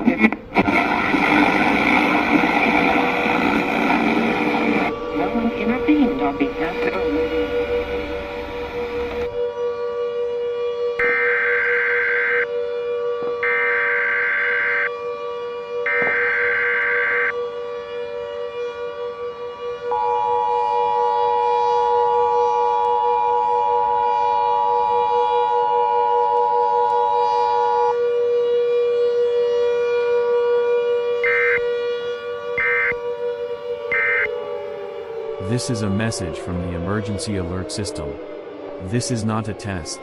No one intervened on behalf of... This is a message from the emergency alert system. This is not a test.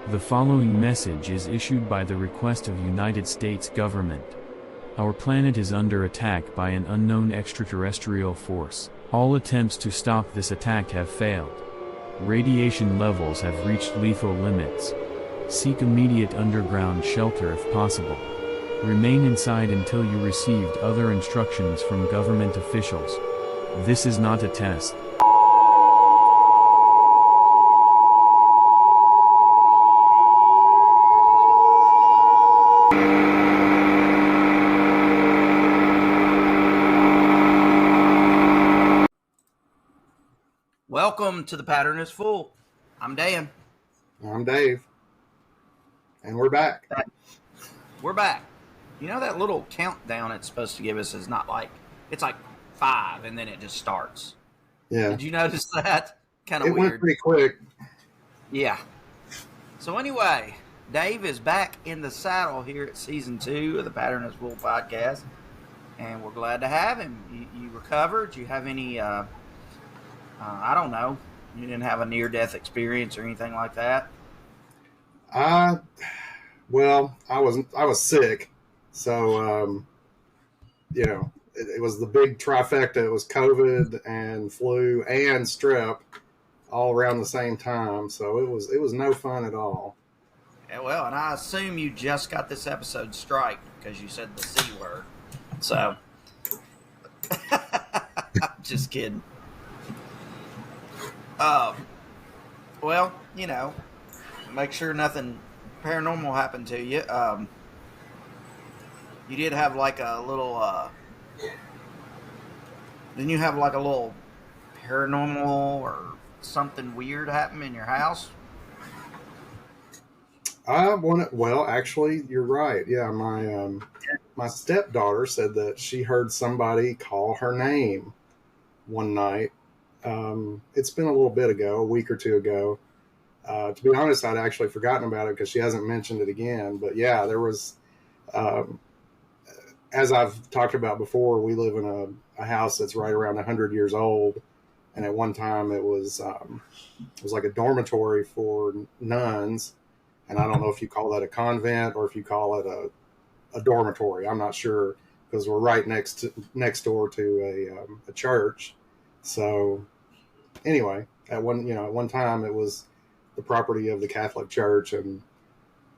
The following message is issued by the request of United States government. Our planet is under attack by an unknown extraterrestrial force. All attempts to stop this attack have failed. Radiation levels have reached lethal limits. Seek immediate underground shelter if possible. Remain inside until you received other instructions from government officials. This is not a test. Welcome to The Pattern is Full. I'm Dan. I'm Dave. And we're back. We're back. You know that little countdown it's supposed to give us is not like, it's like 5 and then it just starts. Yeah. Did you notice that? Kind of It weird. went pretty quick. Yeah. So anyway, Dave is back in the saddle here at season 2 of the Pattern is Full podcast. And we're glad to have him. You recovered? Do you have any, I don't know, you didn't have a near-death experience or anything like that? Well, I was sick. So, it was the big trifecta. It was COVID and flu and strep all around the same time. So it was no fun at all. Yeah, well, and I assume you just got this episode strike because you said the C word. So, just kidding. Well, make sure nothing paranormal happened to you. You did have like a little, didn't you have like a little paranormal or something weird happen in your house? Well, actually, you're right. Yeah, my stepdaughter said that she heard somebody call her name one night. It's been a little bit ago, a week or two ago. To be honest, I'd actually forgotten about it because she hasn't mentioned it again. But yeah, there was, as I've talked about before, we live in a house that's right around 100 years old. And at one time it was like a dormitory for nuns. And I don't know if you call that a convent or if you call it a dormitory. I'm not sure because we're right next door to a church. So anyway, at one time it was the property of the Catholic Church, and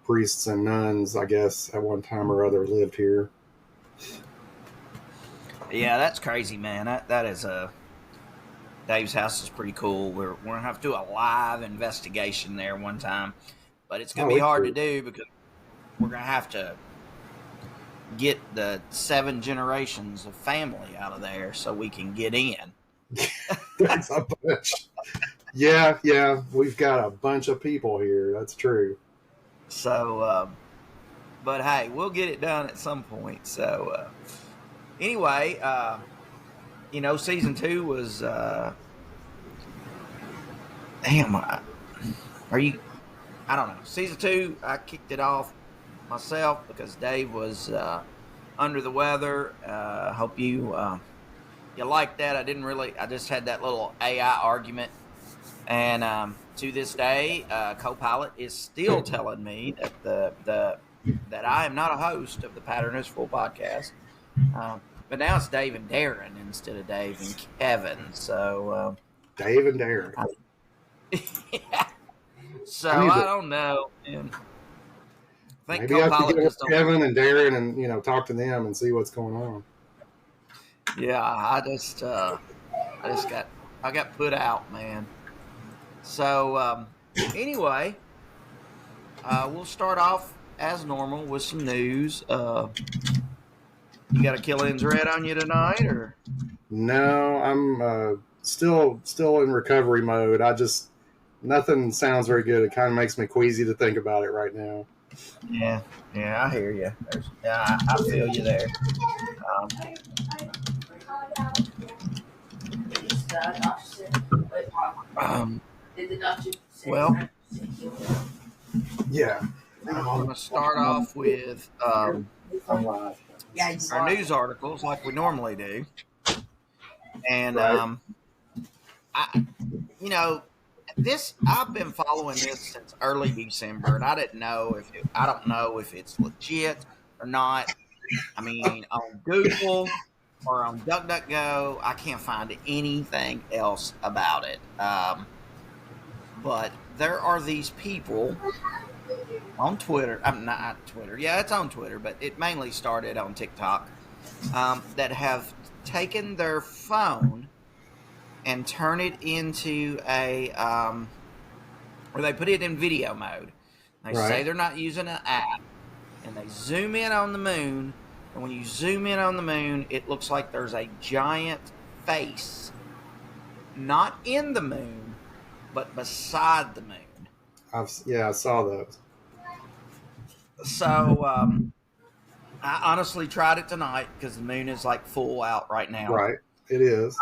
priests and nuns, I guess, at one time or other lived here. Yeah, that's crazy, man. That is Dave's house is pretty cool. We're gonna have to do a live investigation there one time, but it's gonna be hard to do because we're gonna have to get the 7 generations of family out of there so we can get in. That's a bunch. Yeah, we've got a bunch of people here. That's true. So, but hey, we'll get it done at some point. So, anyway, season 2 was, I don't know. Season 2, I kicked it off myself because Dave was under the weather. Hope you liked that. I just had that little AI argument. And to this day, Copilot is still telling me that that I am not a host of the Pattern is Full podcast. But now it's Dave and Darren instead of Dave and Kevin. So Dave and Darren. Yeah. So I don't know. And I think maybe I have to Copilot get with just Kevin and Darren and talk to them and see what's going on. Yeah, I got put out, man. So anyway, we'll start off as normal with some news. You got a Killian's Red on you tonight, or? No, I'm still in recovery mode. Nothing sounds very good. It kind of makes me queasy to think about it right now. Yeah, I hear you. I feel you there. Um, well, Yeah. I'm going to start off with our news articles like we normally do. And, Right. I, you know, I've been following this since early December, and I don't know if it's legit or not. I mean, on Google or on DuckDuckGo, I can't find anything else about it. But there are these people on Twitter. I'm not Twitter. Yeah, it's on Twitter, but it mainly started on TikTok. That have taken their phone and turn it into or they put it in video mode. They say they're not using an app, and they zoom in on the moon. And when you zoom in on the moon, it looks like there's a giant face, not in the moon, but beside the moon. I saw those. So I honestly tried it tonight because the moon is like full out right now. Right. It is.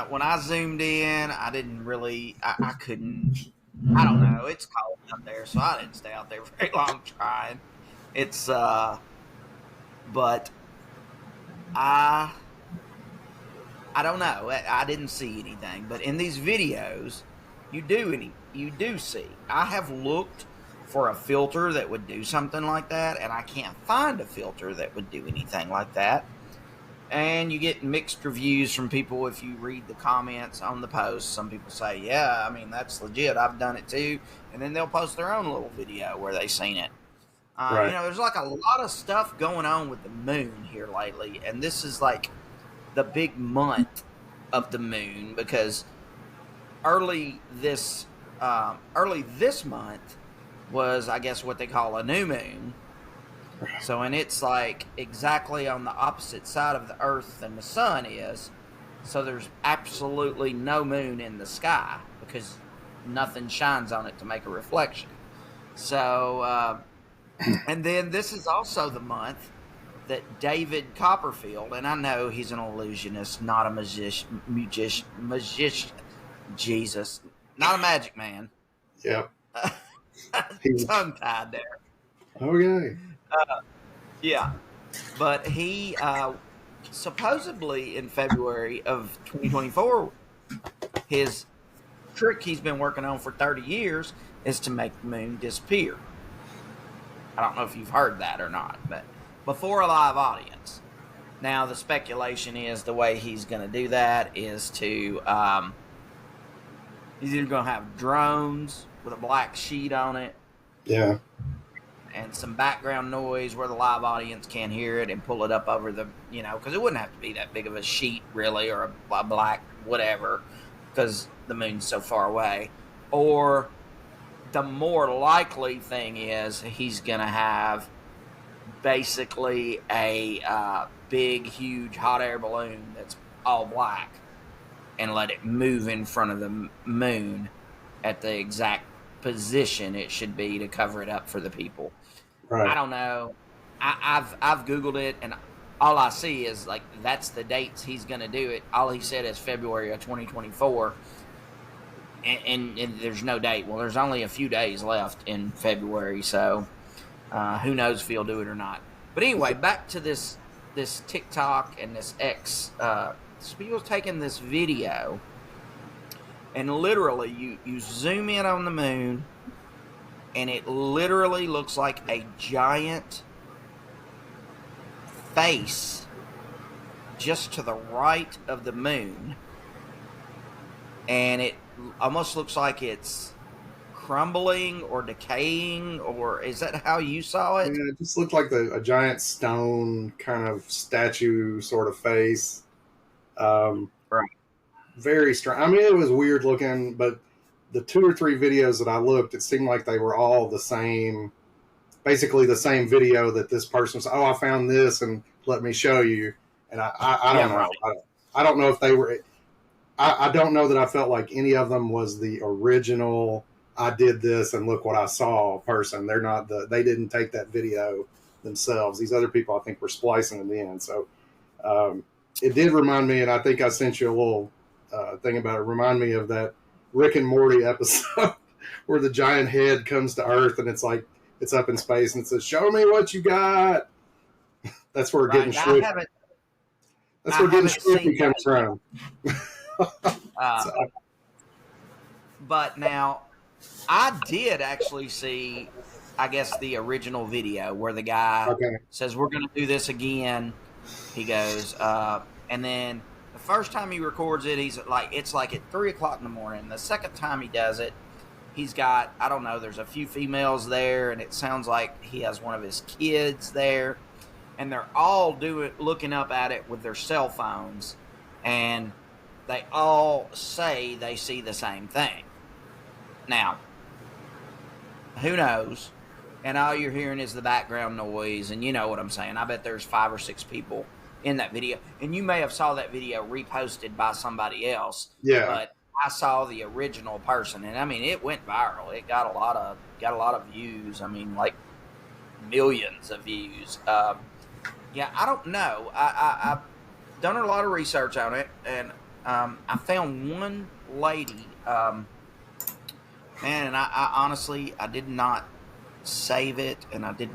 When I zoomed in, I didn't really. I couldn't. I don't know. It's cold out there, so I didn't stay out there very long trying. It's but I don't know. I didn't see anything. But in these videos, you do see. I have looked for a filter that would do something like that, and I can't find a filter that would do anything like that. And you get mixed reviews from people if you read the comments on the post. Some people say, yeah, I mean, that's legit. I've done it too. And then they'll post their own little video where they've seen it. Right. There's like a lot of stuff going on with the moon here lately. And this is like the big month of the moon because early this month was, I guess, what they call a new moon. So, and it's like exactly on the opposite side of the earth than the sun is. So there's absolutely no moon in the sky because nothing shines on it to make a reflection. So, and then this is also the month that David Copperfield, and I know he's an illusionist, not a magician, Jesus, not a magic man. Yep. Tongue tied there. Okay. Yeah, but he supposedly in February of 2024, his trick he's been working on for 30 years is to make the moon disappear. I don't know if you've heard that or not, but before a live audience. Now, the speculation is the way he's going to do that is to, he's either going to have drones with a black sheet on it. Yeah. And some background noise where the live audience can't hear it and pull it up over the, because it wouldn't have to be that big of a sheet, really, or a black whatever, because the moon's so far away. Or the more likely thing is he's going to have basically a big, huge hot air balloon that's all black and let it move in front of the moon at the exact position it should be to cover it up for the people. Right. I don't know. I've Googled it, and all I see is like that's the dates he's going to do it. All he said is February of 2024, and there's no date. Well, there's only a few days left in February, so who knows if he'll do it or not. But anyway, back to this TikTok and this X. People's taking this video, and literally you zoom in on the moon, and it literally looks like a giant face just to the right of the moon, and it almost looks like it's crumbling or decaying, or is that how you saw it? Yeah, it just looked like a giant stone kind of statue sort of face. Right. Very strange. I mean, it was weird looking, but the 2 or 3 videos that I looked, it seemed like they were all the same basically the same video that this person was, oh, I found this and let me show you. And I don't know. Right. I don't know if they were, I don't know that I felt like any of them was the original, I did this and look what I saw person. They're not they didn't take that video themselves. These other people, I think, were splicing it in. So it did remind me, and I think I sent you a little thing about it, remind me of that Rick and Morty episode where the giant head comes to Earth and it's like, it's up in space and it says, show me what you got. That's where getting shrimpy. That's where getting shrimpy comes from. But now, I did actually see, I guess, the original video where the guy says, we're going to do this again. He goes, and then the first time he records it, it's like at 3 o'clock in the morning. The second time he does it, he's got, I don't know, there's a few females there, and it sounds like he has one of his kids there. And they're all looking up at it with their cell phones, and they all say they see the same thing. Now, who knows? And all you're hearing is the background noise, and you know what I'm saying. I bet there's 5 or 6 people in that video, and you may have saw that video reposted by somebody else. Yeah. But I saw the original person, and I mean, it went viral. It got a lot of views. I mean, like millions of views. Yeah, I don't know. I've done a lot of research on it, and I found one lady, man, and I honestly, I did not save it, and I could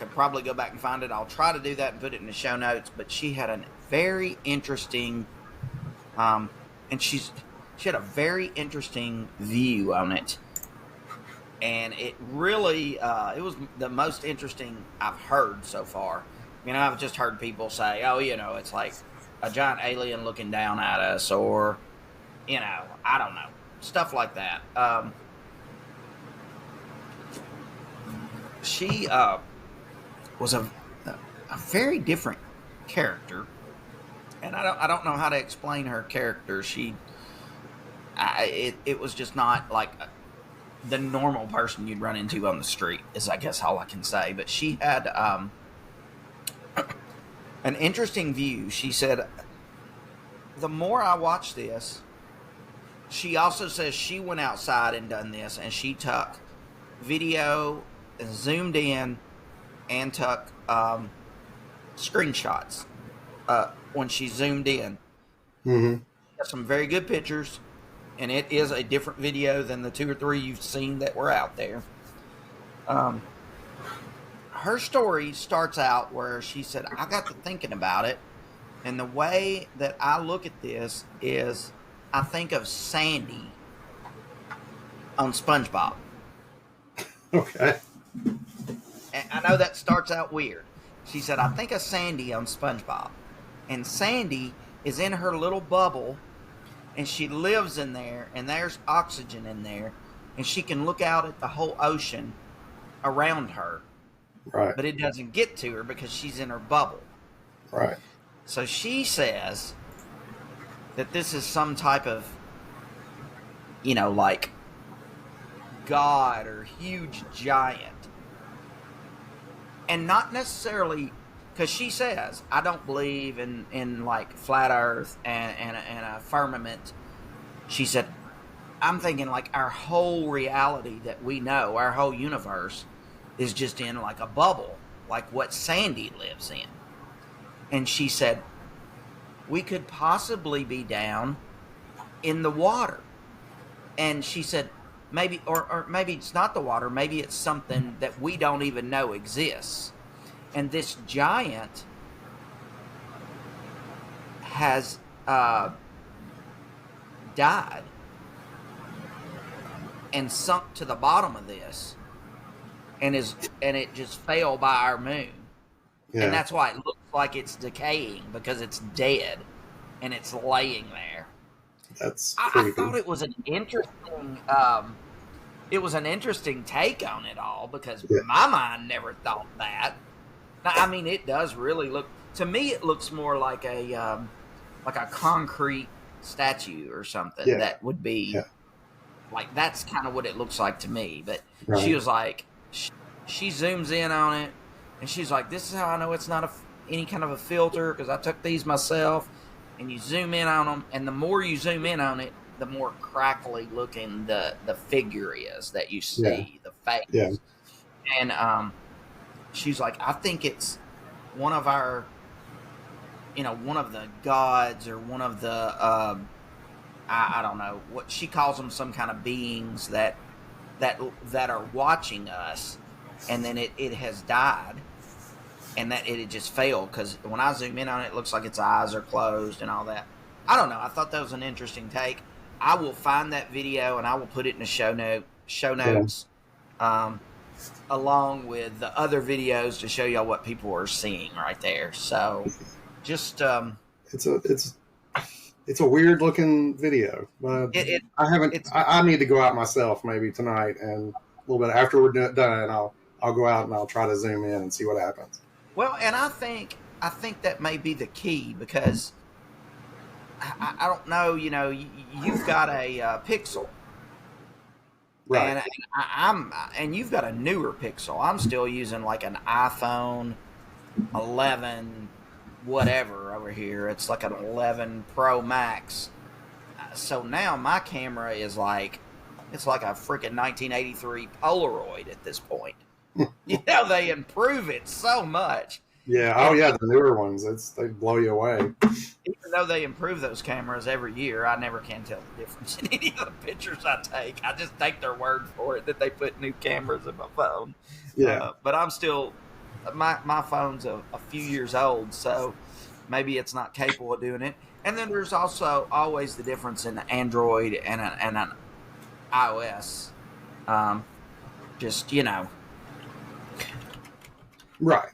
probably go back and find it. I'll try to do that and put it in the show notes, but she had a very interesting, and she had a very interesting view on it. And it really, it was the most interesting I've heard so far. You know, I've just heard people say, oh, you know, it's like a giant alien looking down at us, or, you know, I don't know, stuff like that. She was a very different character, and I don't know how to explain her character. It was just not like the normal person you'd run into on the street, is I guess all I can say. But she had an interesting view. She said, the more I watch this, she also says she went outside and done this, and she took video and zoomed in and took screenshots when she zoomed in. Mm-hmm. Got some very good pictures. And it is a different video than the 2 or 3 you've seen that were out there. Her story starts out where she said, I got to thinking about it. And the way that I look at this is I think of Sandy on SpongeBob. Okay. And I know that starts out weird. She said, I think of Sandy on SpongeBob. And Sandy is in her little bubble, and she lives in there, and there's oxygen in there, and she can look out at the whole ocean around her. Right. But it doesn't get to her because she's in her bubble. Right. So she says that this is some type of, you know, like God or huge giant. And not necessarily, because she says, I don't believe in like flat earth and a firmament. She said, I'm thinking like our whole reality that we know, our whole universe is just in like a bubble, like what Sandy lives in. And she said, we could possibly be down in the water. And she said, maybe, or maybe it's not the water, maybe it's something that we don't even know exists. And this giant has died and sunk to the bottom of this, and it just fell by our moon. Yeah. And that's why it looks like it's decaying, because it's dead and it's laying there. That's I thought it was an interesting take on it all, because my mind never thought that. I mean, it does really look, to me, it looks more like a concrete statue or something that would be like, that's kind of what it looks like to me. But she was like, she zooms in on it, and she's like, "This is how I know it's not any kind of a filter, because I took these myself." And you zoom in on them, and the more you zoom in on it, the more crackly looking the figure is that you see, the face. Yeah. And she's like, "I think it's one of our, one of the gods, or one of the I don't know what she calls them, some kind of beings that are watching us, and then it has died, and that it had just failed, because when I zoom in on it, it looks like its eyes are closed and all that." I don't know. I thought that was an interesting take. I will find that video and I will put it in the show notes, along with the other videos to show y'all what people are seeing right there. So, just it's a weird looking video, but I need to go out myself maybe tonight, and a little bit after we're done, I'll go out and I'll try to zoom in and see what happens. Well, and I think that may be the key, because I don't know, you've got a Pixel, right? And you've got a newer Pixel. I'm still using like an iPhone 11, whatever over here. It's like an 11 Pro Max. So now my camera is like, it's like a freaking 1983 Polaroid at this point. They improve it so much. Yeah. Oh, yeah. The newer ones, they blow you away. Even though they improve those cameras every year, I never can tell the difference in any of the pictures I take. I just take their word for it that they put new cameras in my phone. Yeah. But I'm still, my phone's a few years old, so maybe it's not capable of doing it. And then there's also always the difference in Android and an iOS. Right.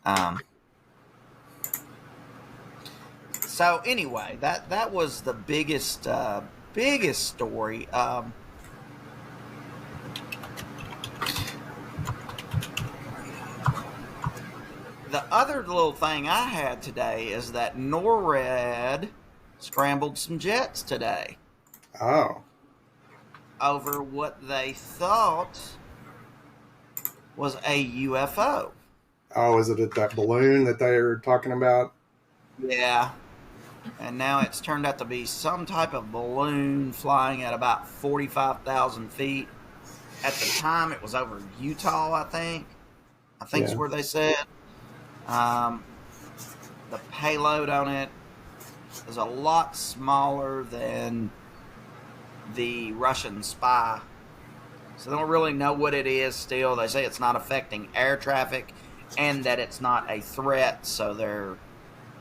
So anyway, that was the biggest story. The other little thing I had today is that NORAD scrambled some jets today. Oh. Over what they thought was a UFO. Oh, is it that balloon that they were talking about? Yeah. And now it's turned out to be some type of balloon flying at about 45,000 feet. At the time, it was over Utah, I think. Is where they said. The payload on it is a lot smaller than the Russian spy. So they don't really know what it is still. They say it's not affecting air traffic and that it's not a threat.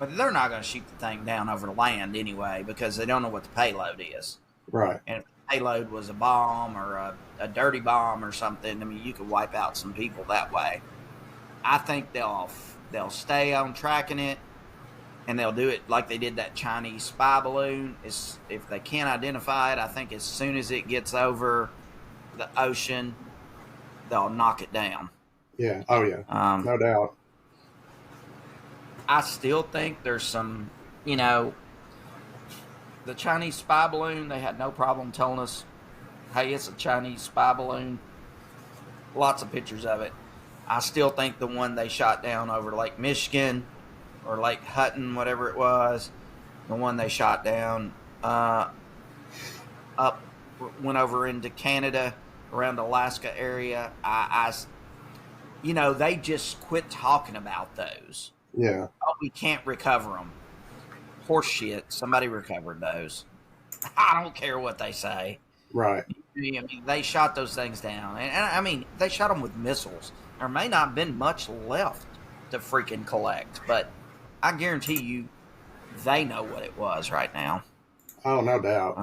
But they're not going to shoot the thing down over the land anyway, because they don't know what the payload is. Right. And if the payload was a bomb or a dirty bomb or something, I mean, you could wipe out some people that way. I think they'll stay on tracking it, and they'll do it like they did that Chinese spy balloon. If they can't identify it, I think as soon as it gets over the ocean, they'll knock it down. Yeah. Oh, yeah. No doubt. I still think there's some, the Chinese spy balloon, they had no problem telling us, hey, it's a Chinese spy balloon. Lots of pictures of it. I still think the one they shot down over Lake Michigan or Lake Hutton, whatever it was, the one they shot down went over into Canada, around the Alaska area. They just quit talking about those. Yeah. Oh, we can't recover them. Horse shit. Somebody recovered those. I don't care what they say. Right. I mean, they shot those things down. And I mean, they shot them with missiles. There may not have been much left to freaking collect, but I guarantee you they know what it was right now. Oh, no doubt.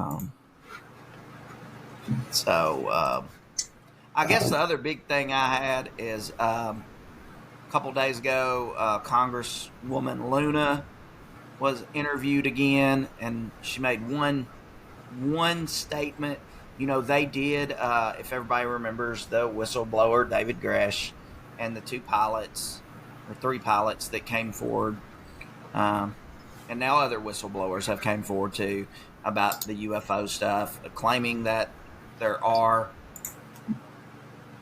I guess the other big thing I had is a couple days ago, Congresswoman Luna was interviewed again, and she made one statement. They did, if everybody remembers, the whistleblower, David Gresh, and the 2 pilots, or 3 pilots that came forward, and now other whistleblowers have came forward too about the UFO stuff, claiming that there are,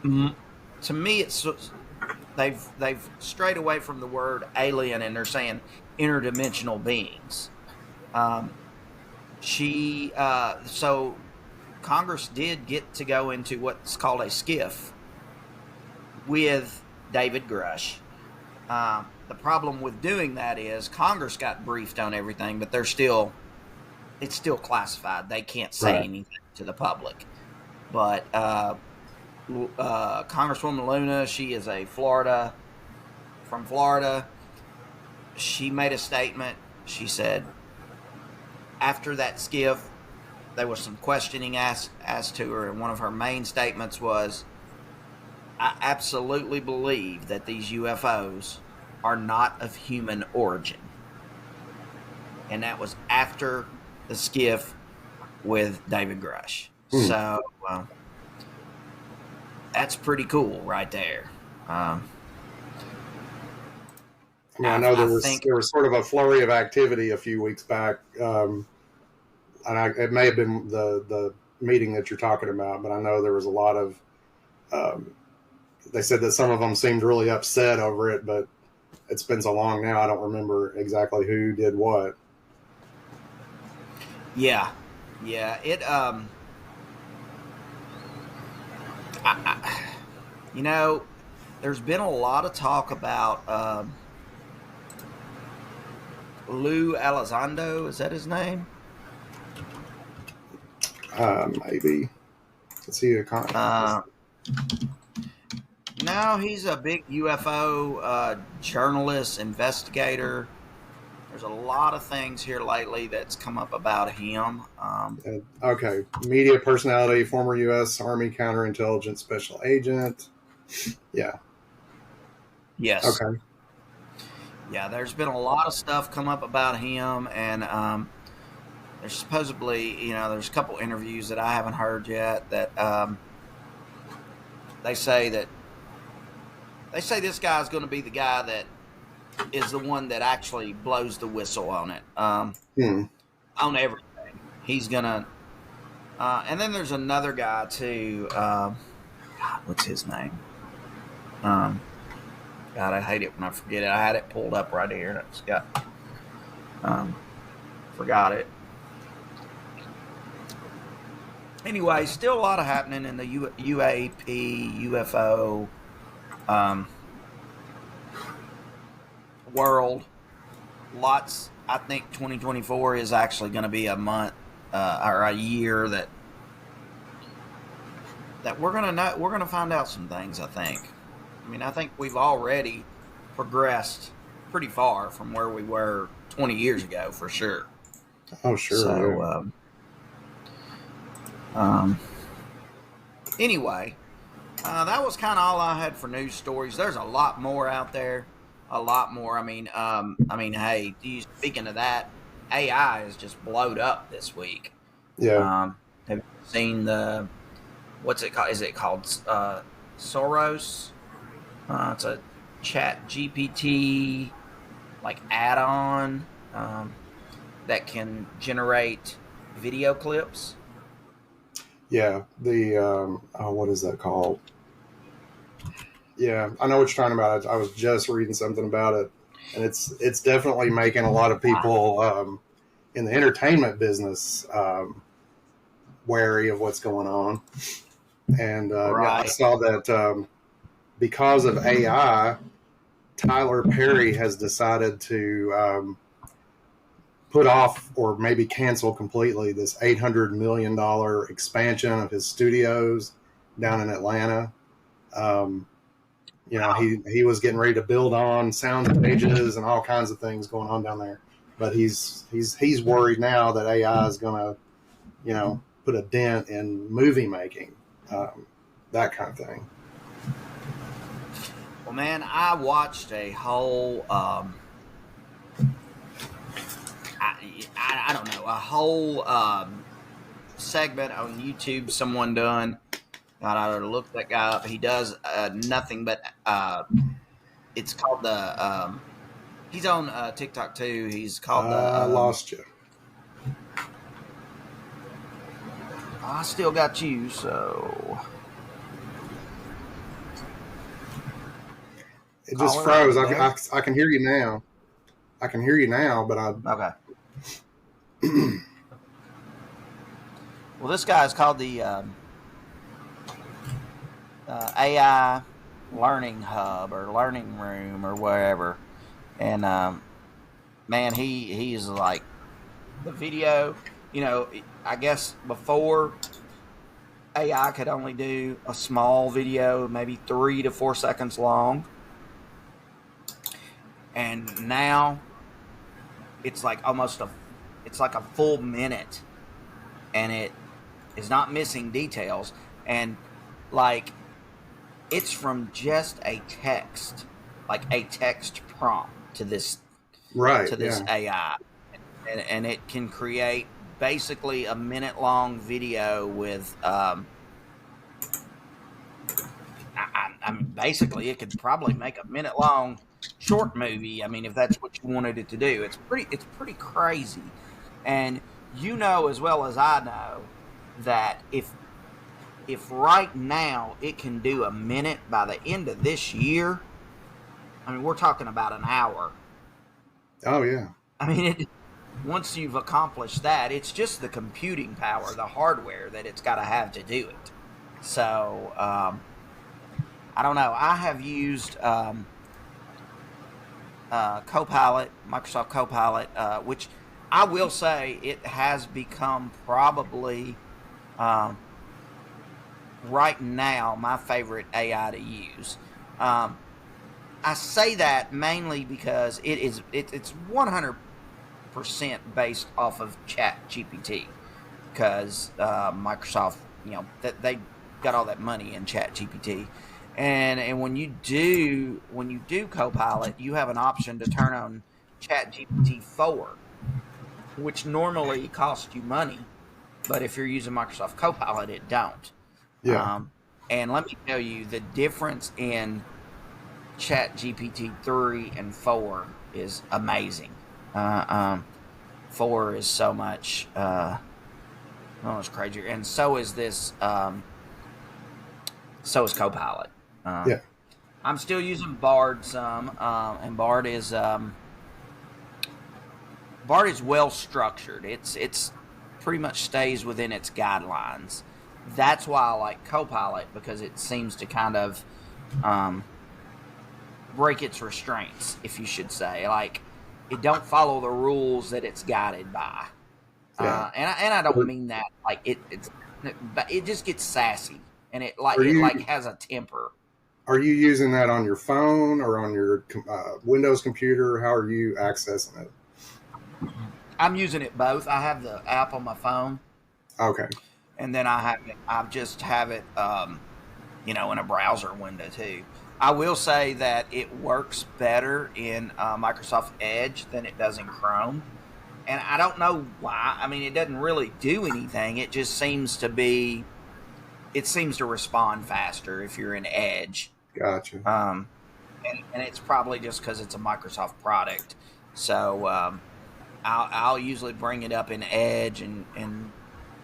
to me, they've strayed away from the word alien and they're saying interdimensional beings. So Congress did get to go into what's called a skiff with David Grush. The problem with doing that is Congress got briefed on everything, but it's still classified. They can't say anything to the public. But Congresswoman Luna, she is from Florida. She made a statement. She said after that skiff, there was some questioning asked to her, and one of her main statements was, I absolutely believe that these UFOs are not of human origin. And that was after the skiff with David Grush. So that's pretty cool right there. I know there was sort of a flurry of activity a few weeks back, and it may have been the meeting that you're talking about, but I know there was a lot of. They said that some of them seemed really upset over it, but it's been so long now, I don't remember exactly who did what. Yeah. It there's been a lot of talk about Lou Elizondo. Is that his name? Maybe. Is he a No, he's a big UFO journalist, investigator. There's a lot of things here lately that's come up about him. Okay. Media personality, former U.S. Army counterintelligence special agent. Yeah. Yes. Okay. Yeah, there's been a lot of stuff come up about him, and there's supposedly, there's a couple interviews that I haven't heard yet that they say this guy's going to be the guy that is the one that actually blows the whistle on it, on everything. He's gonna, and then there's another guy too. God, what's his name? God, I hate it when I forget it. I had it pulled up right here. That's got, forgot it. Anyway, still a lot of happening in the UAP, UFO world. Lots. I think 2024 is actually going to be a month or a year that we're gonna find out some things. I think. I mean, I think we've already progressed pretty far from where we were 20 years ago, for sure. Oh, sure. So, anyway, that was kind of all I had for news stories. There's a lot more out there. A lot more. I mean, hey, speaking of that, AI has just blowed up this week. Yeah. Have you seen what's it called? Is it called Soros? It's a Chat GPT like add-on that can generate video clips. Yeah. The what is that called? Yeah, I know what you're talking about. I was just reading something about it, and it's definitely making a lot of people in the entertainment business wary of what's going on. And yeah, I saw that because of AI, Tyler Perry has decided to put off or maybe cancel completely this $800 million expansion of his studios down in Atlanta. He was getting ready to build on sound stages and all kinds of things going on down there. But he's worried now that AI is going to, put a dent in movie making, that kind of thing. Well, man, I watched a whole, I don't know, a whole segment on YouTube someone done. God, I ought to look that guy up. He does nothing but, it's called the, he's on TikTok too. He's called I lost you. I still got you, so. It just Caller, are froze. you there? I can hear you now. I can hear you now, but Okay. Well, this guy is called the AI Learning Hub or Learning Room or wherever, and man, he's like the video. You know, I guess before AI could only do a small video, maybe 3 to 4 seconds long, and now it's like it's like a full minute, and it is not missing details, and like it's from just a text, like a text prompt to this AI, and it can create basically a minute-long video with I mean, basically it could probably make a minute-long short movie. I mean, if that's what you wanted it to do. It's pretty crazy. And you know as well as I know that if right now it can do a minute, by the end of this year, I mean, we're talking about an hour. Oh yeah. I mean, once you've accomplished that, it's just the computing power, the hardware that it's got to have to do it. So, I don't know. I have used Copilot, Microsoft Copilot, which I will say it has become probably right now my favorite AI to use. I say that mainly because it's 100% based off of ChatGPT, because Microsoft, you know, they got all that money in ChatGPT, and when you do Copilot, you have an option to turn on ChatGPT 4, which normally costs you money, but if you're using Microsoft Copilot, it don't. Yeah. And let me tell you, the difference in ChatGPT 3 and 4 is amazing. 4 is so much it's crazier, and so is this. So is Copilot. Yeah. I'm still using Bard some, and Bard is well structured. It's pretty much stays within its guidelines. That's why I like Copilot, because it seems to kind of break its restraints, if you should say. Like, it don't follow the rules that it's guided by. Yeah. And I don't mean that like but it just gets sassy, and it has a temper. Are you using that on your phone or on your Windows computer? How are you accessing it? I'm using it both. I have the app on my phone. Okay. And then I just have it, in a browser window too. I will say that it works better in Microsoft Edge than it does in Chrome. And I don't know why. I mean, it doesn't really do anything. It just seems to respond faster if you're in Edge. Gotcha. And it's probably just because it's a Microsoft product. So I'll usually bring it up in Edge, and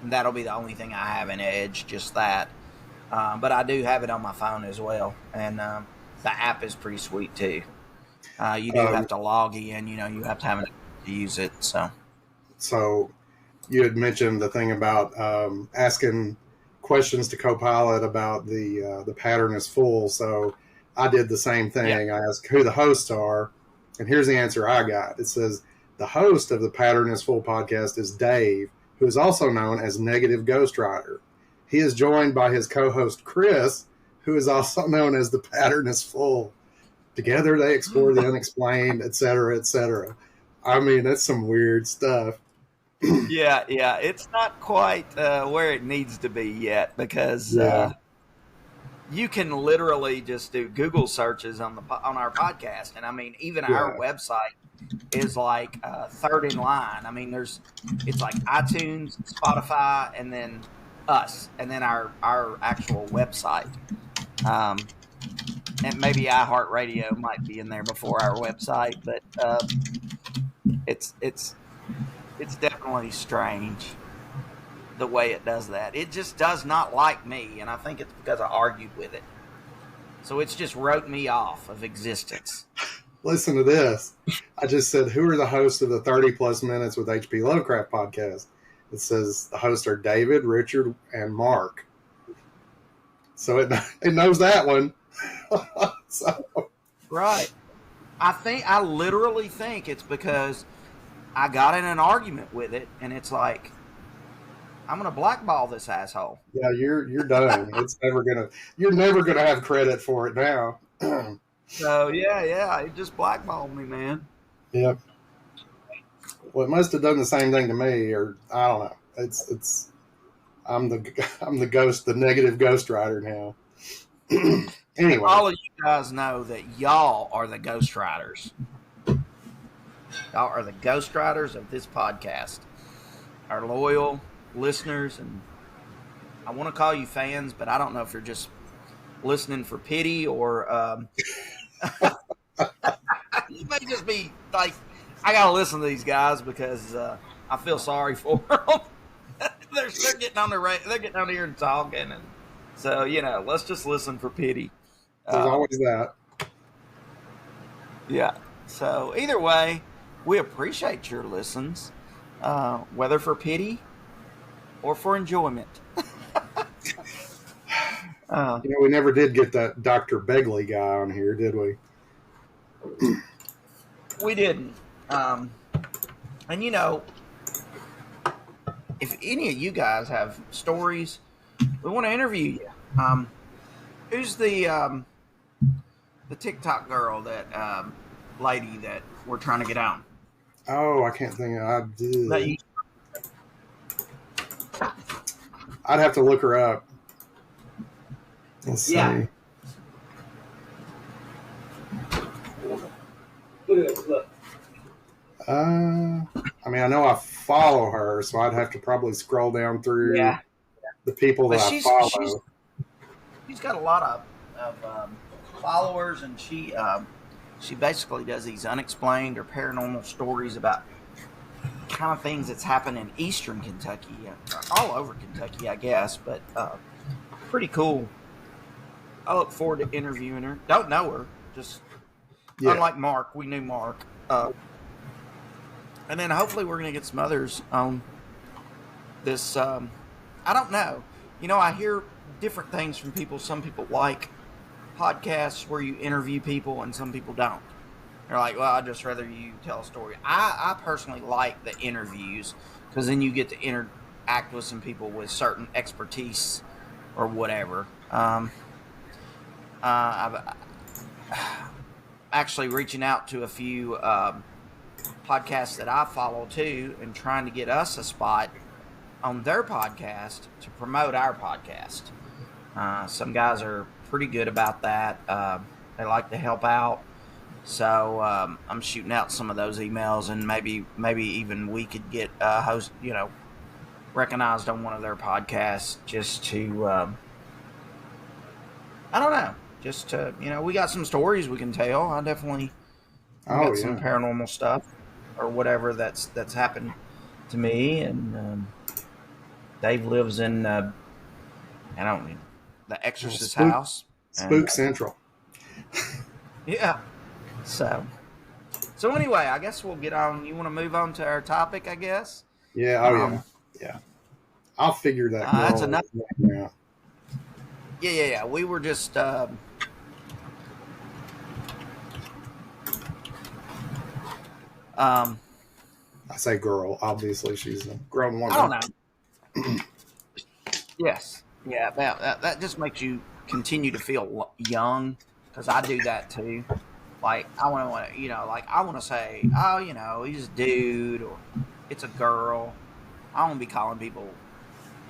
that'll be the only thing I have in Edge, just that. But I do have it on my phone as well, and the app is pretty sweet too. You do have to log in, you have to have it to use it. So you had mentioned the thing about asking questions to Copilot about the pattern is full. So I did the same thing. Yeah. I asked who the hosts are, and here's the answer I got. It says the host of the Pattern is Full podcast is Dave, who is also known as Negative Ghostwriter. He is joined by his co-host Chris, who is also known as The Pattern is Full. Together they explore the unexplained, etc., etc. I mean, that's some weird stuff. Yeah, it's not quite where it needs to be yet, because you can literally just do Google searches on our podcast, and I mean, even our website is like third in line. I mean, it's like iTunes, Spotify, and then us, and then our actual website. And maybe iHeartRadio might be in there before our website, but it's definitely strange the way it does that. It just does not like me, and I think it's because I argued with it. So it's just wrote me off of existence. Listen to this. I just said, who are the hosts of the 30 plus minutes with H.P. Lovecraft podcast? It says the hosts are David, Richard, and Mark. So it knows that one. So. Right. I literally think it's because I got in an argument with it, and it's like, I'm gonna blackball this asshole. Yeah, you're done. You're never gonna have credit for it now. So yeah, it just blackballed me, man. Yep. Well, it must have done the same thing to me, or I don't know. It's I'm the ghost, the negative ghost rider now. Anyway, all of you guys know that y'all are the ghost riders. Y'all are the ghost riders of this podcast. Our loyal listeners, and I want to call you fans, but I don't know if you're just listening for pity or you may just be like, I gotta listen to these guys because I feel sorry for them. they're getting on they're getting on here and talking, and so let's just listen for pity. There's always that. Yeah. So either way, we appreciate your listens, whether for pity or for enjoyment. We never did get that Dr. Begley guy on here, did we? We didn't. And if any of you guys have stories, we want to interview you. Who's the TikTok girl, that lady that we're trying to get out? Oh, I can't think of I did. I'd have to look her up. Let's see. Yeah. Look. I mean, I know I follow her, so I'd have to probably scroll down through the people that I follow. She's got a lot of followers, and she basically does these unexplained or paranormal stories about kind of things that's happened in eastern Kentucky, all over Kentucky, I guess, but pretty cool. I look forward to interviewing her. Don't know her, just unlike Mark, we knew Mark. And then hopefully we're going to get some others on this. I don't know. I hear different things from people. Some people like podcasts where you interview people, and some people don't. They're like, well, I'd just rather you tell a story. I personally like the interviews because then you get to interact with some people with certain expertise or whatever. I'm actually reaching out to a few podcasts that I follow too, and trying to get us a spot on their podcast to promote our podcast. Some guys are pretty good about that. They like to help out. So I'm shooting out some of those emails, and maybe even we could get host, recognized on one of their podcasts, just to I don't know, just to we got some stories we can tell. I definitely got some paranormal stuff or whatever that's happened to me, and Dave lives in the Exorcist house, Spook Central. Yeah. So anyway, I guess we'll get on. You want to move on to our topic, I guess? Yeah. Yeah. I'll figure that. That's enough. Yeah. We were just. I say girl. Obviously, she's a grown woman. I don't know. Yes. Yeah. That just makes you continue to feel young, because I do that too. Like, I want to, I want to say, oh, he's a dude, or it's a girl. I don't want to be calling people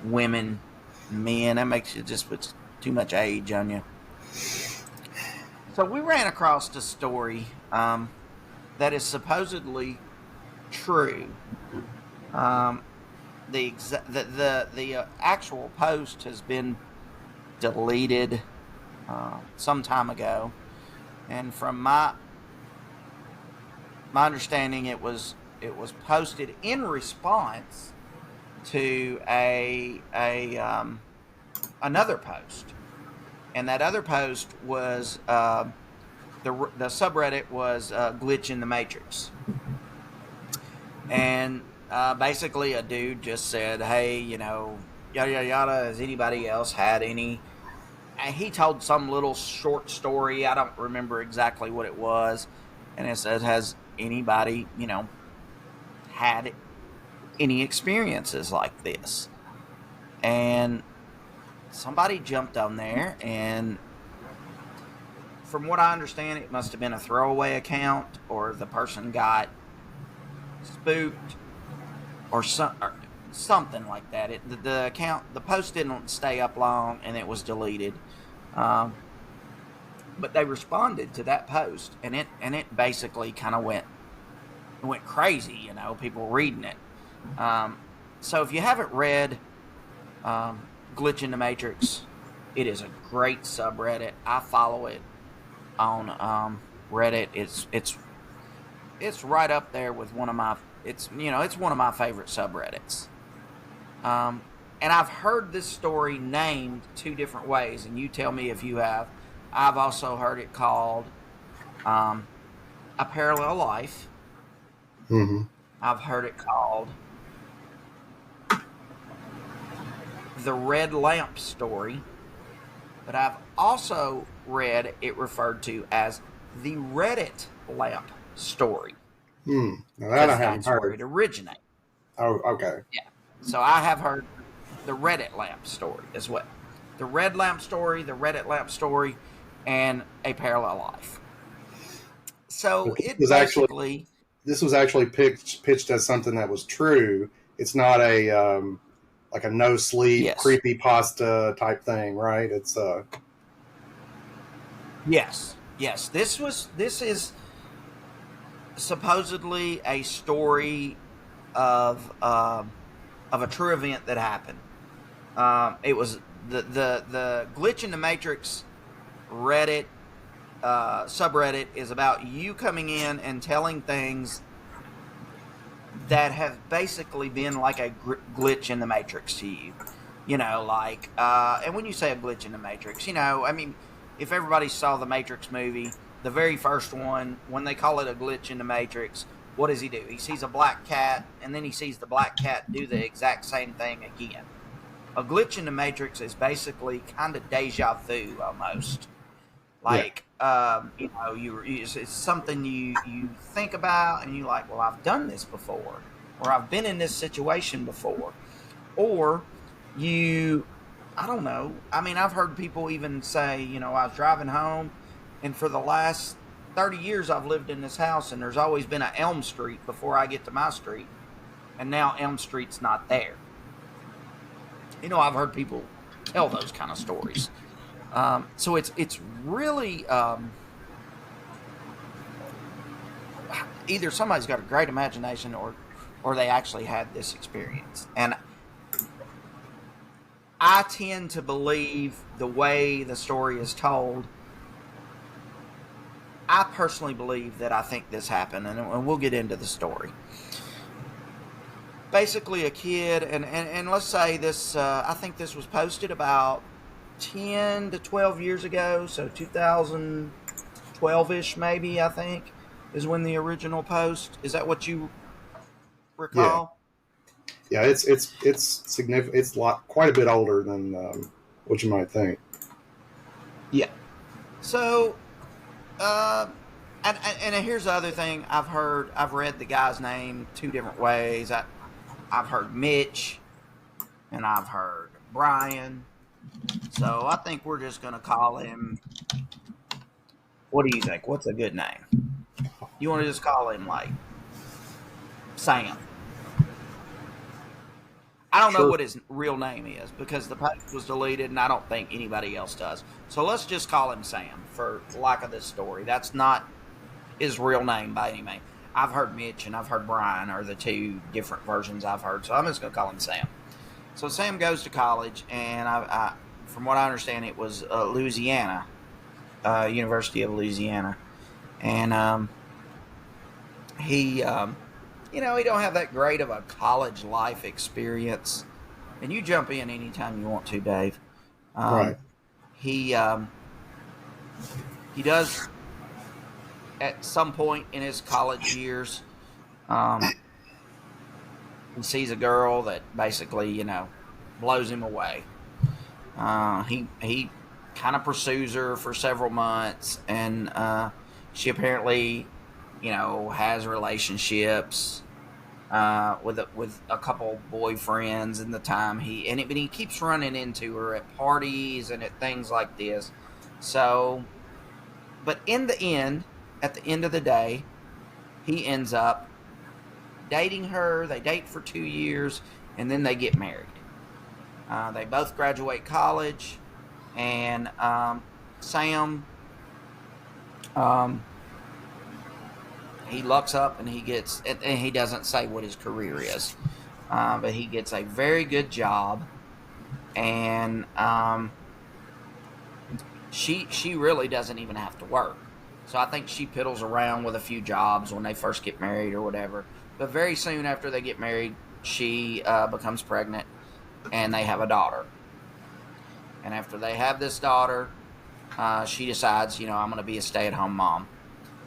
women, men. That makes you just put too much age on you. So we ran across a story that is supposedly true. The actual post has been deleted some time ago. And from my understanding, it was posted in response to another post and that other post was the subreddit was Glitch in the Matrix. And basically a dude just said, hey, yada, yada, yada, has anybody else had any? And he told some little short story. I don't remember exactly what it was. And it says, has anybody, had any experiences like this? And somebody jumped on there, and from what I understand, it must have been a throwaway account, or the person got spooked, or something like that. The post didn't stay up long, and it was deleted. But they responded to that post, and it basically kind of went crazy. People reading it. So if you haven't read Glitch in the Matrix, it is a great subreddit. I follow it on Reddit. It's right up there with one of my favorite subreddits. And I've heard this story named two different ways, and you tell me if you have. I've also heard it called A Parallel Life. Mm-hmm. I've heard it called The Red Lamp Story. But I've also read it referred to as the Reddit Lamp Story. Now that I haven't heard. Where it originated. Oh, okay. Yeah. So I have heard the Reddit Lamp Story as well. The Red Lamp Story, the Reddit Lamp Story, and A Parallel Life. So this was actually pitched as something that was true. It's not a like a no sleep creepypasta type thing, right? It's Yes. This is supposedly a story of a true event that happened. It was the Glitch in the Matrix Reddit subreddit is about you coming in and telling things that have basically been like a glitch in the Matrix to you. And when you say a glitch in the Matrix, if everybody saw the Matrix movie, the very first one, when they call it a glitch in the Matrix, what does he do? He sees a black cat, and then he sees the black cat do the exact same thing again. A glitch in the Matrix is basically kind of deja vu almost. It's something you think about, and you're like, well, I've done this before, or I've been in this situation before, or I don't know. I've heard people even say, I was driving home, and for the last 30 years I've lived in this house, and there's always been an Elm Street before I get to my street, and now Elm Street's not there. I've heard people tell those kind of stories. So it's really either somebody's got a great imagination, or they actually had this experience. And I tend to believe the way the story is told. I personally believe that I think this happened, and we'll get into the story. Basically, a kid, and let's say this, I think this was posted about 10 to 12 years ago, so 2012-ish maybe, I think, is when the original post. Is that what you recall? Yeah, it's significant. It's quite a bit older than what you might think. Yeah. So, and here's the other thing I've read the guy's name two different ways. I've heard Mitch, and I've heard Brian. So I think we're just going to call him. What do you think? What's a good name? You want to just call him like Sam? I don't know what his real name is because the post was deleted, and I don't think anybody else does. So let's just call him Sam for lack of this story. That's not his real name by any means. I've heard Mitch and I've heard Brian are the two different versions I've heard, so I'm just going to call him Sam. So Sam goes to college, and I from what I understand, it was Louisiana, University of Louisiana, and he he don't have that great of a college life experience. And you jump in anytime you want to, Dave. Right. he does at some point in his college years. He sees a girl that basically, blows him away. He kind of pursues her for several months, and she apparently, has relationships with a couple boyfriends in the time but he keeps running into her at parties and at things like this. So, but at the end of the day, he ends up dating her. They date for 2 years, and then they get married. They both graduate college, and Sam, he looks up and he doesn't say what his career is, but he gets a very good job, and she really doesn't even have to work. So I think she piddles around with a few jobs when they first get married or whatever. But very soon after they get married, she becomes pregnant, and they have a daughter. And after they have this daughter, she decides, I'm going to be a stay-at-home mom.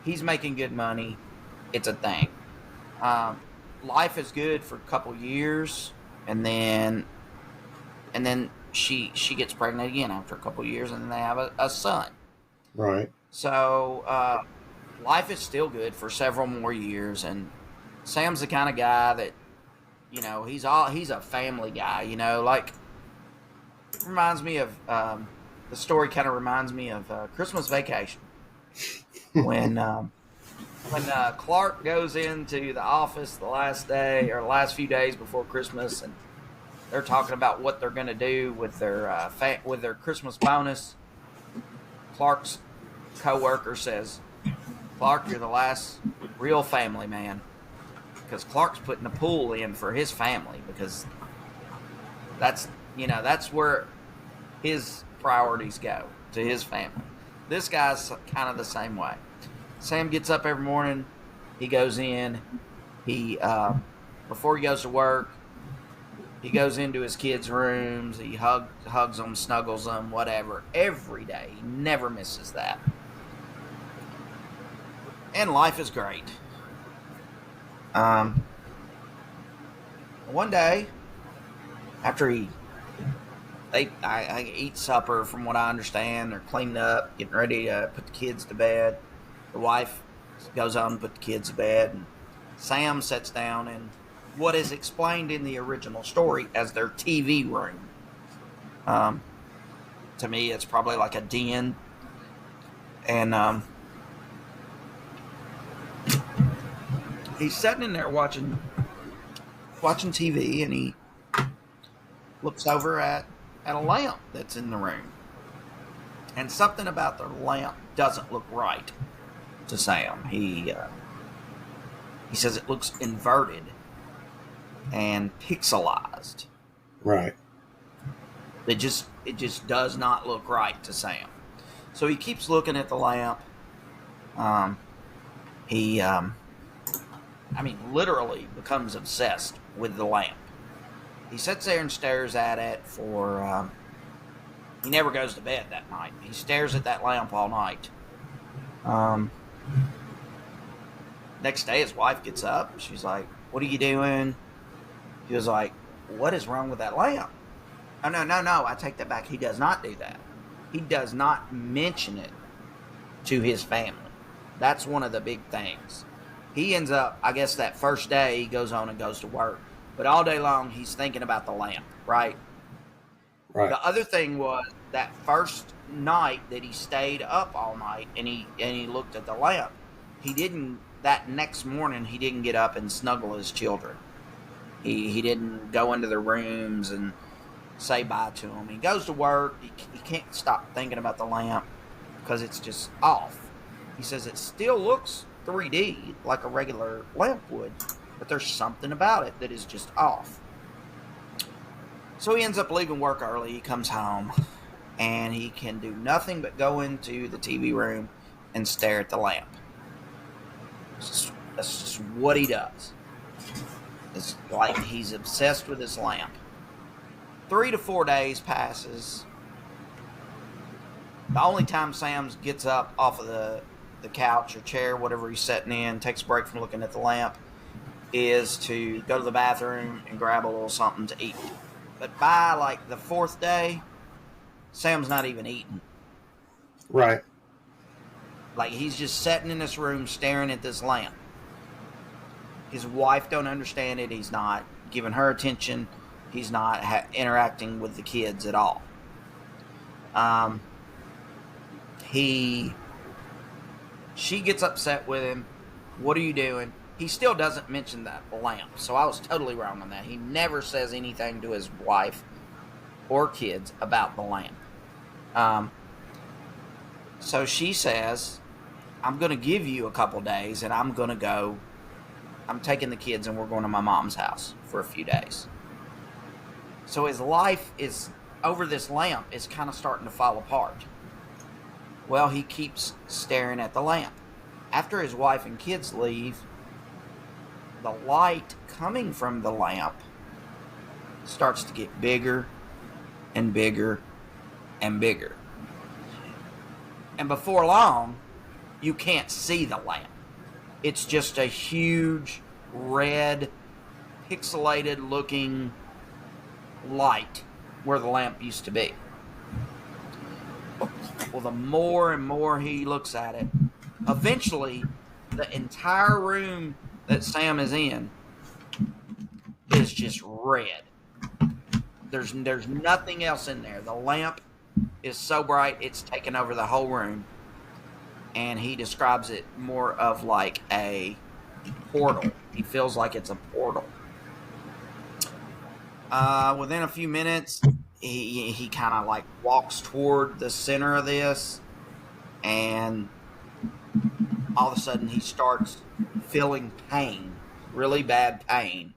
He's making good money. It's a thing. Life is good for a couple years, and then she gets pregnant again after a couple years, and then they have a son. Right. So life is still good for several more years, and Sam's the kind of guy that, he's a family guy. Reminds me of the story. Kind of reminds me of Christmas Vacation when Clark goes into the office the last day or the last few days before Christmas, and they're talking about what they're going to do with their Christmas bonus. Clark's co-worker says, "Clark, you're the last real family man," because Clark's putting a pool in for his family, because that's where his priorities go, to his family. This guy's kind of the same way. Sam gets up every morning. He goes in. He before he goes to work, he goes into his kids' rooms. He hugs them, snuggles them, whatever. Every day. He never misses that. And life is great. One day, after I eat supper, from what I understand, they're cleaning up, getting ready to put the kids to bed. The wife goes on and put the kids to bed, and Sam sits down in what is explained in the original story as their TV room. To me, it's probably like a den, and he's sitting in there watching TV, and he looks over at a lamp that's in the room, and something about the lamp doesn't look right to Sam. He says it looks inverted and pixelized. Right. It just does not look right to Sam. So he keeps looking at the lamp. He literally becomes obsessed with the lamp. He sits there and stares at it for, he never goes to bed that night. He stares at that lamp all night. Next day, his wife gets up. She's like, "What are you doing?" He was like, "What is wrong with that lamp?" Oh, no, I take that back. He does not do that. He does not mention it to his family. That's one of the big things. He ends up, I guess that first day, he goes on and goes to work. But all day long, he's thinking about the lamp, right? Right. The other thing was that first night that he stayed up all night and he looked at the lamp. That next morning, he didn't get up and snuggle his children. He didn't go into their rooms and say bye to them. He goes to work. He can't stop thinking about the lamp because it's just off. He says it still looks 3D like a regular lamp would, but there's something about it that is just off. So he ends up leaving work early. He comes home, and he can do nothing but go into the TV room and stare at the lamp. That's just what he does. It's like he's obsessed with this lamp. 3 to 4 days passes. The only time Sam gets up off of the couch or chair, whatever he's sitting in, takes a break from looking at the lamp, is to go to the bathroom and grab a little something to eat. But by like the fourth day, Sam's not even eating. Right. Like, he's just sitting in this room staring at this lamp. His wife don't understand it. He's not giving her attention. He's not interacting with the kids at all. She gets upset with him. What are you doing? He still doesn't mention that lamp. So I was totally wrong on that. He never says anything to his wife or kids about the lamp. So she says, I'm going to give you a couple days and I'm going to go. I'm taking the kids and we're going to my mom's house for a few days. So his life is over this lamp is kind of starting to fall apart. Well, he keeps staring at the lamp. After his wife and kids leave, the light coming from the lamp starts to get bigger and bigger and bigger. And before long, you can't see the lamp. It's just a huge, red, pixelated looking light where the lamp used to be. Well, the more and more he looks at it, eventually the entire room that Sam is in is just red. There's nothing else in there. The lamp is so bright it's taken over the whole room. And he describes it more of like a portal. He feels like it's a portal. Within a few minutes, he kind of like walks toward the center of this, and all of a sudden he starts feeling pain, really bad pain.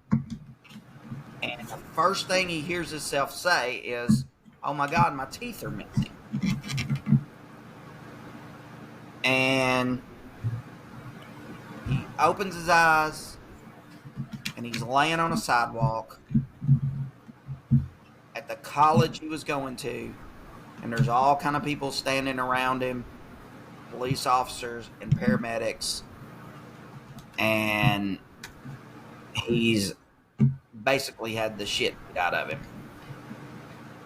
And the first thing he hears himself say is, "Oh my God, my teeth are missing." And he opens his eyes, and he's laying on a sidewalk at the college he was going to, and there's all kind of people standing around him, police officers and paramedics, and he's basically had the shit beat out of him.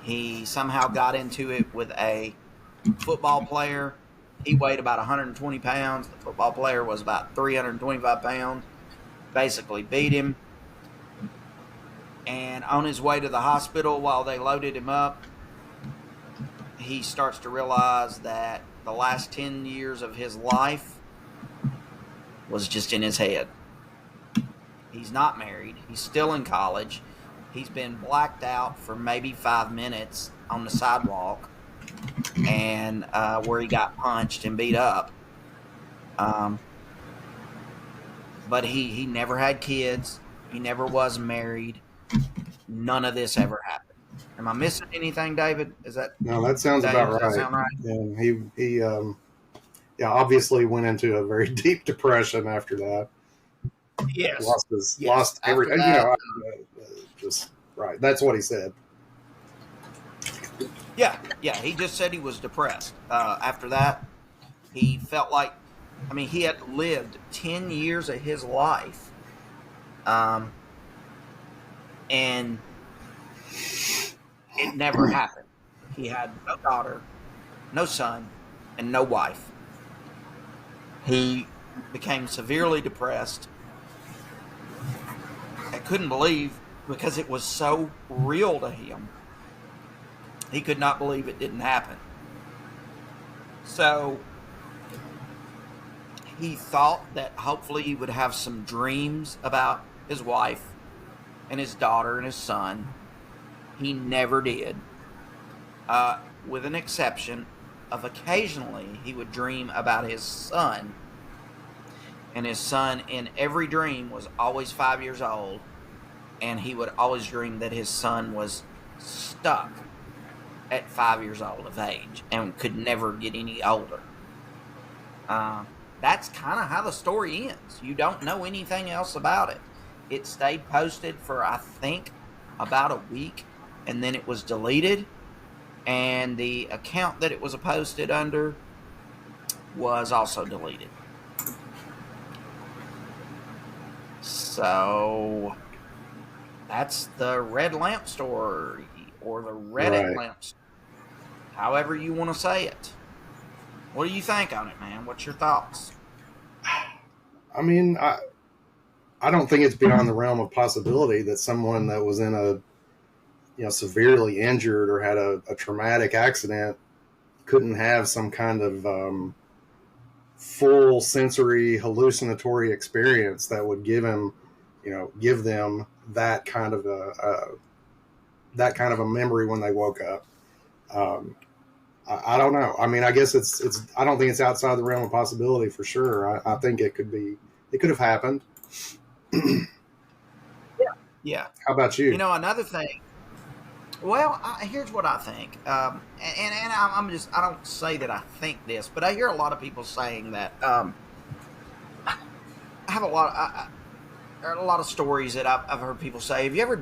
He somehow got into it with a football player. He weighed about 120 pounds. The football player was about 325 pounds. Basically beat him. And on his way to the hospital, while they loaded him up, he starts to realize that the last 10 years of his life was just in his head. He's not married. He's still in college. He's been blacked out for maybe 5 minutes on the sidewalk, and where he got punched and beat up. But he never had kids. He never was married. None of this ever happened. Am I missing anything, David? Is that no? That sounds David, about right. Does that sound right? And he obviously went into a very deep depression after that. Yes. Lost everything. Just right. That's what he said. Yeah. He just said he was depressed. After that, he felt like, he had lived 10 years of his life, and it never happened. He had no daughter, no son, and no wife. He became severely depressed. I couldn't believe, because it was so real to him. He could not believe it didn't happen. So he thought that hopefully he would have some dreams about his wife and his daughter and his son. He never did. With an exception of occasionally he would dream about his son. And his son in every dream was always 5 years old. And he would always dream that his son was stuck at 5 years old of age and could never get any older. That's kind of how the story ends. You don't know anything else about it. It stayed posted for, I think, about a week, and then it was deleted. and the account that it was posted under was also deleted. So that's the red lamp story, or the Reddit lamps, however you want to say it. What do you think on it, man? What's your thoughts? I mean, I don't think it's beyond the realm of possibility that someone that was in a, severely injured or had a traumatic accident couldn't have some kind of full sensory hallucinatory experience that would give them that kind of a memory when they woke up. I don't know. I mean, I guess it's. I don't think it's outside the realm of possibility for sure. I think it could have happened. Yeah. How about you? Another thing. Well, here's what I think, and I don't say that I think this, but I hear a lot of people saying that. I have a lot of stories that I've heard people say. Has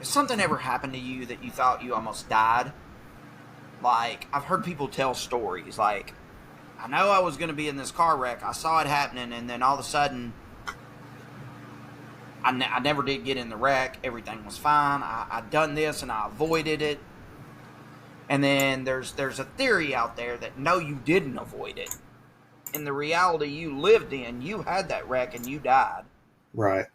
something ever happened to you that you thought you almost died? Like, I've heard people tell stories like, I know I was going to be in this car wreck. I saw it happening, and then all of a sudden, I never did get in the wreck. Everything was fine. I'd done this, and I avoided it. And then there's a theory out there that, no, you didn't avoid it. In the reality you lived in, you had that wreck, and you died. Right.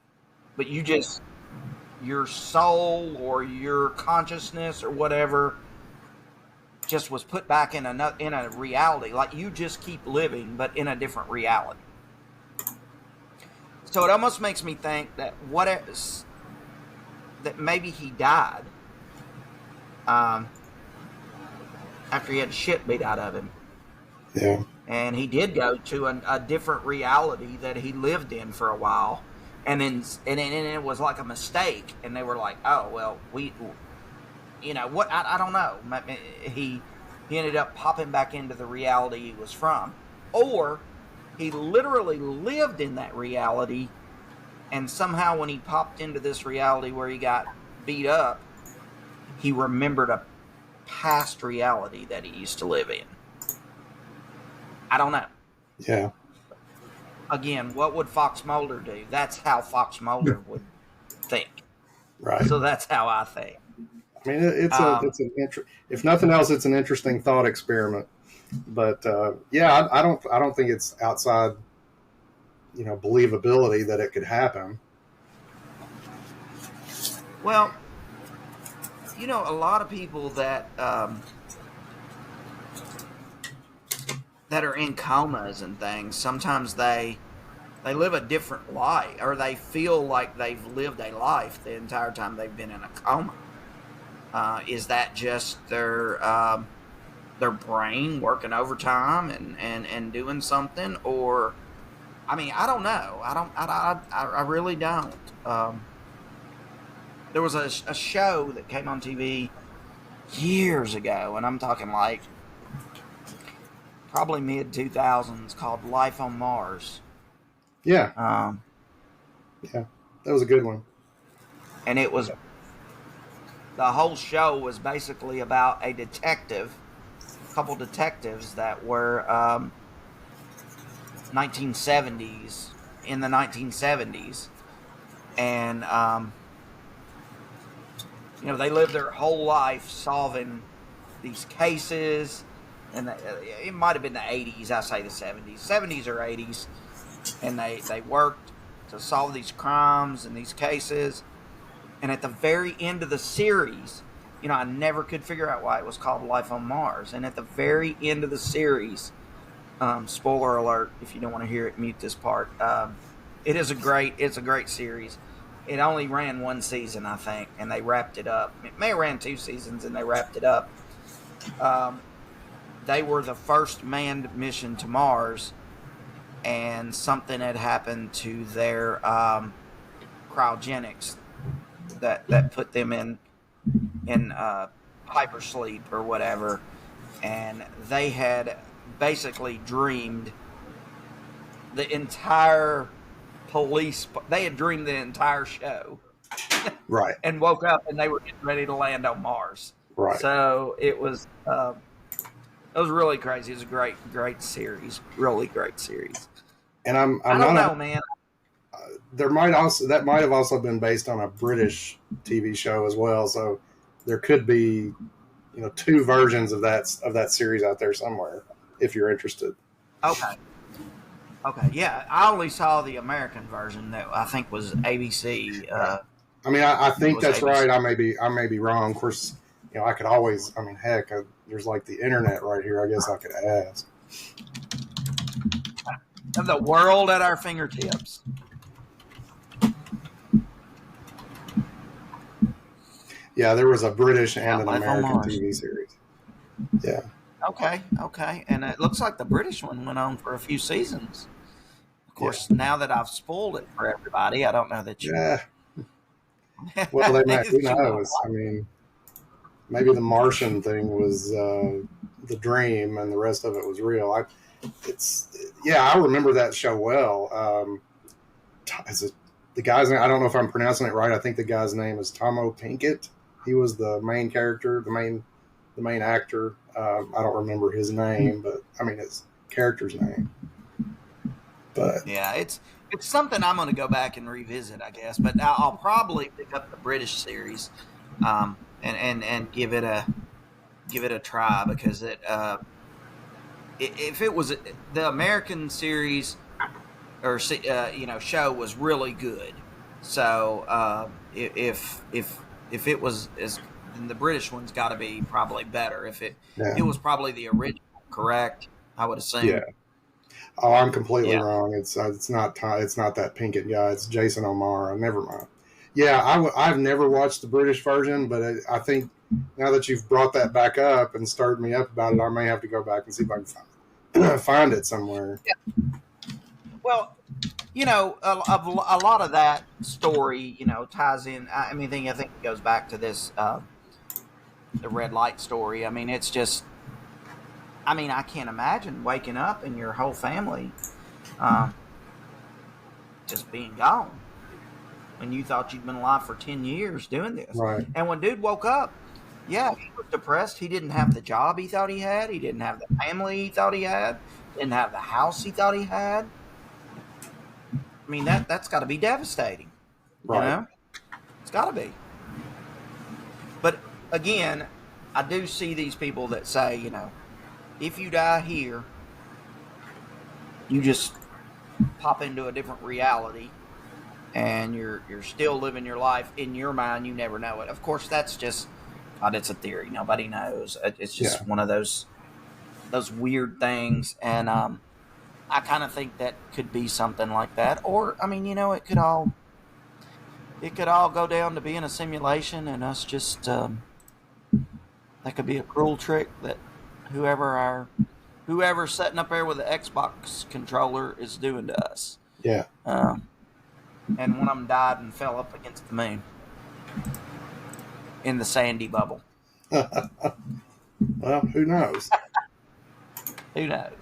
But your soul or your consciousness or whatever just was put back in a reality. Like, you just keep living, but in a different reality. So it almost makes me think that that maybe he died after he had shit beat out of him. Yeah. And he did go to a different reality that he lived in for a while. And then it was like a mistake. And they were like, oh, well, I don't know. He ended up popping back into the reality he was from. Or he literally lived in that reality, and somehow when he popped into this reality where he got beat up, he remembered a past reality that he used to live in. I don't know. Yeah. Again, what would Fox Mulder do? That's how Fox Mulder would think. Right. So that's how I think. I mean, if nothing else, it's an interesting thought experiment. But I don't think it's outside, believability that it could happen. Well, a lot of people that are in comas and things, sometimes they live a different life, or they feel like they've lived a life the entire time they've been in a coma. Is that just their brain working overtime and doing something? Or, I mean, I don't know. I really don't. There was a show that came on TV years ago, and I'm talking like probably mid-2000s, called Life on Mars. Yeah. Yeah, that was a good one. And it was, the whole show was basically about a couple detectives that were 1970s, in the 1970s. And, they lived their whole life solving these cases. And it might have been the 80s, I say the 70s. 70s or 80s. And they worked to solve these crimes and these cases. And at the very end of the series, I never could figure out why it was called Life on Mars. And at the very end of the series, spoiler alert, if you don't want to hear it, mute this part. It's a great series. It only ran one season, I think, and they wrapped it up. It may have ran 2 seasons, and they wrapped it up. They were the first manned mission to Mars, and something had happened to their cryogenics that put them in hypersleep or whatever, and they had basically dreamed the entire they had dreamed the entire show. Right. And woke up and they were getting ready to land on Mars. Right. So it was really crazy. It was a great series, really great series. And I'm I don't not know, man. There might have also been based on a British TV show as well. So there could be, two versions of that series out there somewhere if you're interested. Okay. Yeah, I only saw the American version that I think was ABC. I mean, I think that's ABC. right. I may be wrong. Of course, I could always. I mean, heck, there's like the internet right here. I guess I could ask. Have the world at our fingertips. Yeah, there was a British and an Life on American Mars. TV series. Yeah. Okay, and it looks like the British one went on for a few seasons. Of course, now that I've spoiled it for everybody, I don't know that you. Yeah. Well, they might. Who knows? I mean, maybe the Martian thing was the dream, and the rest of it was real. I remember that show well. The guy's name, I don't know if I'm pronouncing it right. I think the guy's name is Tomo Pinkett. He was the main character, the main actor. I don't remember his name, but I mean his character's name. But yeah, it's something I'm going to go back and revisit, I guess. But I'll probably pick up the British series, and give it a try, because if it was the American series or show was really good, so if it was then the British one's got to be probably better. If it was probably the original, correct? I would assume. Yeah. Oh, I'm completely wrong. It's not that Pinkett guy. It's Jason O'Mara. Never mind. Yeah, I've never watched the British version, but I think now that you've brought that back up and stirred me up about it, I may have to go back and see if I can find it somewhere. Yeah. Well, a lot of that story, ties in. I think it goes back to this, the red light story. I mean, it's just. I can't imagine waking up and your whole family just being gone when you thought you'd been alive for 10 years doing this. Right. And when dude woke up, he was depressed. He didn't have the job he thought he had. He didn't have the family he thought he had. Didn't have the house he thought he had. I mean, that's got to be devastating. Right. It's got to be. But again, I do see these people that say, if you die here, you just pop into a different reality, and you're still living your life in your mind. You never know it. Of course, that's just it's a theory. Nobody knows. It's just one of those weird things, and I kind of think that could be something like that. Or it could all go down to being a simulation, and us just that could be a cruel trick that whoever's sitting up there with the Xbox controller is doing to us. Yeah. And one of them died and fell up against the moon in the sandy bubble. Well, who knows? Who knows?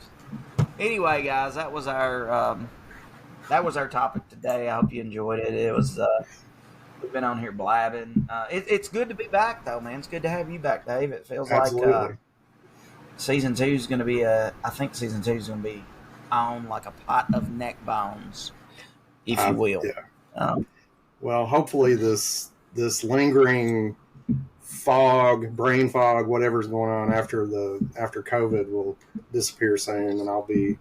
Anyway, guys, that was our topic today. I hope you enjoyed it. It was we've been on here blabbing. It's good to be back, though, man. It's good to have you back, Dave. It feels Absolutely. like season 2 is going to be I think season 2 is going to be on like a pot of neck bones, if you will. Yeah. Well, hopefully this lingering brain fog, whatever's going on after COVID will disappear soon, and I'll be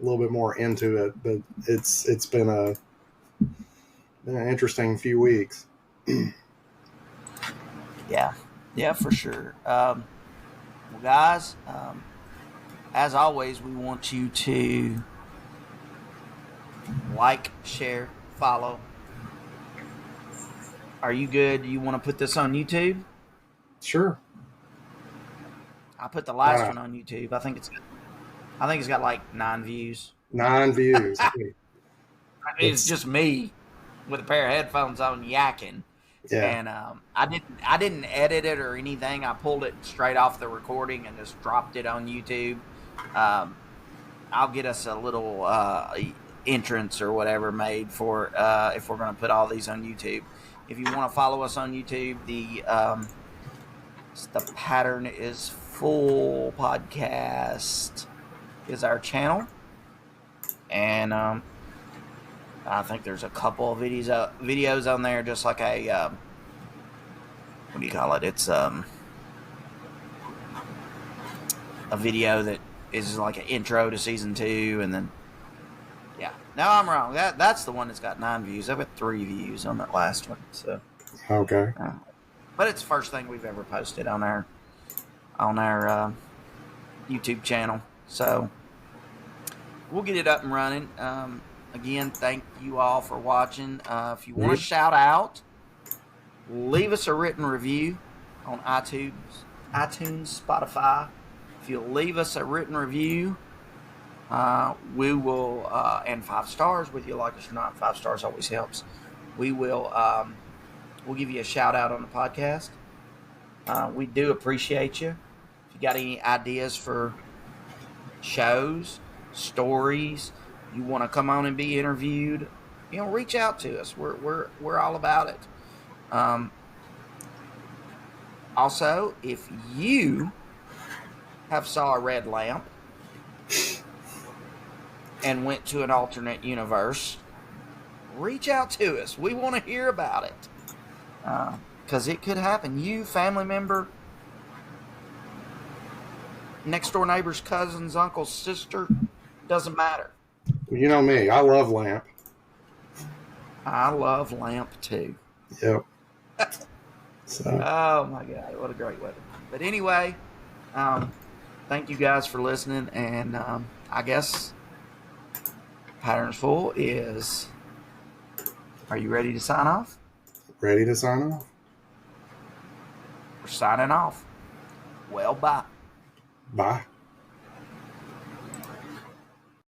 a little bit more into it. But it's been an interesting few weeks. Yeah, for sure. Well, guys, as always, we want you to like, share, follow. Are you good? You want to put this on YouTube? Sure. I put the last one on YouTube. I think it's got like 9 views. 9 views. It's just me with a pair of headphones on yakking. Yeah. And I didn't edit it or anything. I pulled it straight off the recording and just dropped it on YouTube. I'll get us a little entrance or whatever made for if we're going to put all these on YouTube. If you want to follow us on YouTube, It's the Pattern is Full podcast is our channel. And I think there's a couple of videos on there, just like a, what do you call it? It's a video that is like an intro to season 2, and then, yeah. No, I'm wrong. That's the one that's got 9 views. I've got 3 views on that last one. So Okay. but it's the first thing we've ever posted on our YouTube channel. So we'll get it up and running. Again, thank you all for watching. If you want to shout out, leave us a written review on iTunes, Spotify. If you'll leave us a written review, we will, and 5 stars, whether you like us or not. 5 stars always helps. We will, we'll give you a shout out on the podcast. We do appreciate you. If you got any ideas for shows, stories, you want to come on and be interviewed, reach out to us. We're all about it. Also, if you have saw a red lamp and went to an alternate universe, reach out to us. We want to hear about it. Because it could happen. You, family member, next door neighbor's cousin's uncle's sister, doesn't matter. You know me. I love Lamp. I love Lamp too. Yep. So. Oh my God, what a great weather. But anyway, thank you guys for listening, and I guess Patterns Full is, are you ready to sign off? Ready to sign off? We're signing off. Well, bye. Bye.